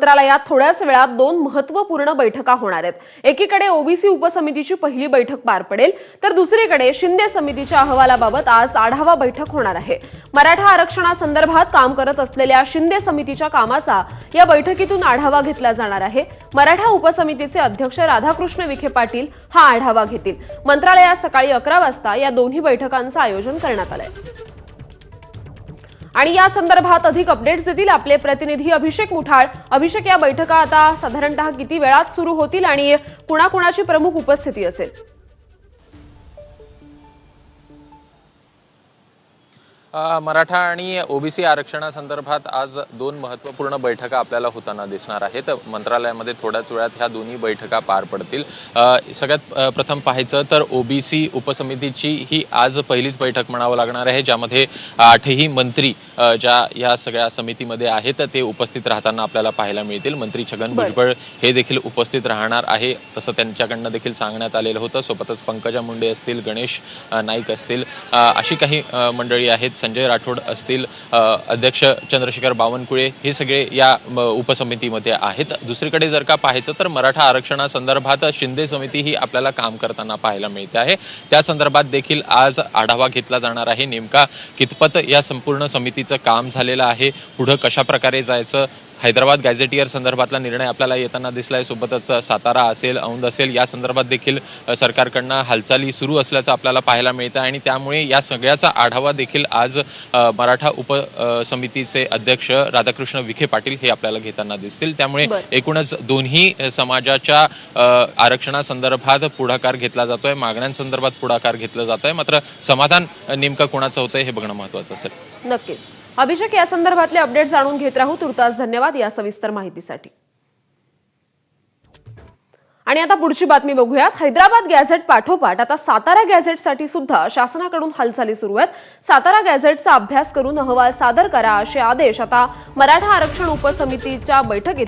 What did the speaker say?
मंत्रालयात थोड्याच वेळात 2 महत्त्वपूर्ण बैठका होणार आहेत। एकीकडे ओबीसी उपसमितीची पहिली बैठक पार पडेल, तर दुसरीकडे शिंदे समितीच्या अहवालाबाबत आज आढावा बैठक होणार आहे। मराठा आरक्षणासंदर्भात काम करत असलेल्या शिंदे समितीच्या कामाचा या बैठकीतून आढावा घेतला जाणार आहे। मराठा उपसमितीचे अध्यक्ष राधाकृष्ण विखे पाटील हा आढावा घेतील। मंत्रालयात सकाळी 11 वाजता या दोन्ही बैठकांचं आयोजन करण्यात आलंय। आणि या संदर्भात अधिक अपडेट्स देतील आपले प्रतिनिधी अभिषेक मुठाळ। अभिषेक, या बैठका आता साधारणतः किती वेळात सुरू होतील आणि कुणाकुणाची प्रमुख उपस्थिती असेल? मराठा आणि ओबीसी आरक्षणासंदर्भात आज 2 महत्त्वपूर्ण बैठका आपल्याला होताना दिसणार आहेत। मंत्रालयामध्ये थोड्याच वेळात ह्या दोन्ही बैठका पार पडतील। सगळ्यात प्रथम पाहायचं तर ओबीसी उपसमितीची ही आज पहिलीच बैठक म्हणावं लागणार आहे, ज्यामध्ये 8ही मंत्री ज्या या सगळ्या समितीमध्ये आहेत ते उपस्थित राहताना आपल्याला पाहायला मिळतील। मंत्री छगन भुजबळ हे देखील उपस्थित राहणार आहे, तसं त्यांच्याकडनं देखील सांगण्यात आलेलं होतं। सोबतच पंकजा मुंडे असतील, गणेश नाईक असतील, अशी काही मंडळी आहेत, संजय राठोड असतील, अध्यक्ष चंद्रशेखर बावनकुळे, हे सगळे या उपसमितीमध्ये आहेत। दुसरीकडे जर का पाहायचं तर मराठा आरक्षणासंदर्भात शिंदे समिती ही आपल्याला काम करताना पाहायला मिळते आहे। त्या संदर्भात देखील आज आढावा घेतला जाणार आहे। नेमका कितपत या संपूर्ण समितीचं काम झालेलं आहे, पुढे कशा प्रकारे जायचं, हैदराबाद गॅझेटियर संदर्भातला निर्णय आपल्याला येताना दिसलाय। सोबतच सातारा असेल, औंध असेल, या संदर्भात देखील सरकारकडनं हालचाली सुरू असल्याचं आपल्याला पाहायला मिळतं आणि त्यामुळे या सगळ्याचा आढावा देखील आज मराठा उपसमितीचे अध्यक्ष राधाकृष्ण विखे पाटील हे आपल्याला घेताना दिसतील। त्यामुळे एकूणच दोन्ही समाजाच्या आरक्षणासंदर्भात पुढाकार घेतला जातोय, मागण्यांसंदर्भात पुढाकार घेतला जातोय, मात्र समाधान नेमकं कोणाचं होतंय हे बघणं महत्त्वाचं असेल। नक्कीच अभिषेक, या संदर्भातले अपडेट जाणून घेत राहू। तुर्तास धन्यवाद या सविस्तर माहितीसाठी। आणि आता पुढची बातमी बघूयात। हैदराबाद गॅझेट पाठोपाठ आता सातारा गॅझेटसाठी सुद्धा शासनाकडून हालचाली सुरू आहेत। सातारा गॅझेटचा अभ्यास करून अहवाल सादर करा असे आदेश आता मराठा आरक्षण उपसमितीच्या बैठकीत